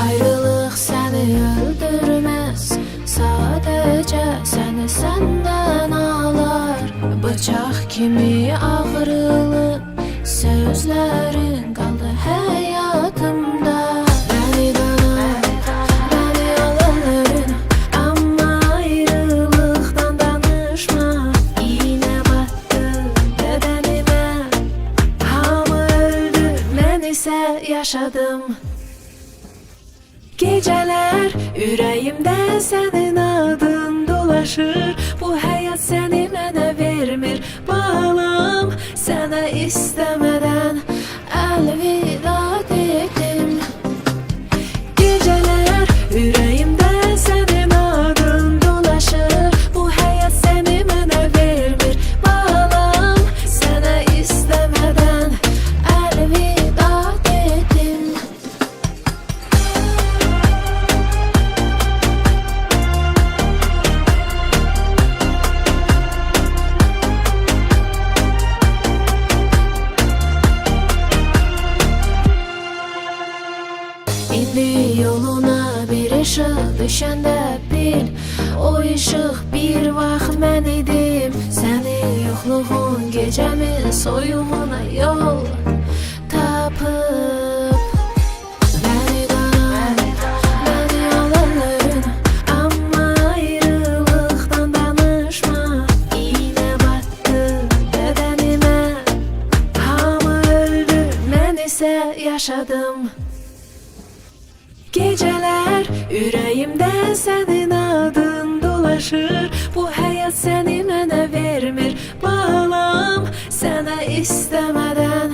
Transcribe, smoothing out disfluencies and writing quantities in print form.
Ayrılık seni öldürmez, sadece seni senden ağlar. Bıçak kimi ağrılı sözlerin kaldı hayatımda. Beni döner, beni alanların, ama ayrılıktan danışma. İğne battı bedenime, hamı öldü, ben ise yaşadım. Geceler yüreğimde senin adın dolaşır. Bu hayat seni mənə vermir. Bağlam sana istemeden elvida dedim. Geceler yüreğimde senin adın dolaşır. Bu hayat seni mənə vermir. Bağlam sana istemeden elvida dedim. İndi yoluna bir ışık düşende bil, o ışık bir vaxt mən idim. Senin yokluğun gecemin soyuğuna yol tapıp. Beni döner, beni alanların, ama ayrılıktan danışma. İğne battı bedenime, hamı öldü, ben ise yaşadım. Geceler yüreğimde senin adın dolaşır. Bu hayat seni mənə vermir. Bağlam sana istemeden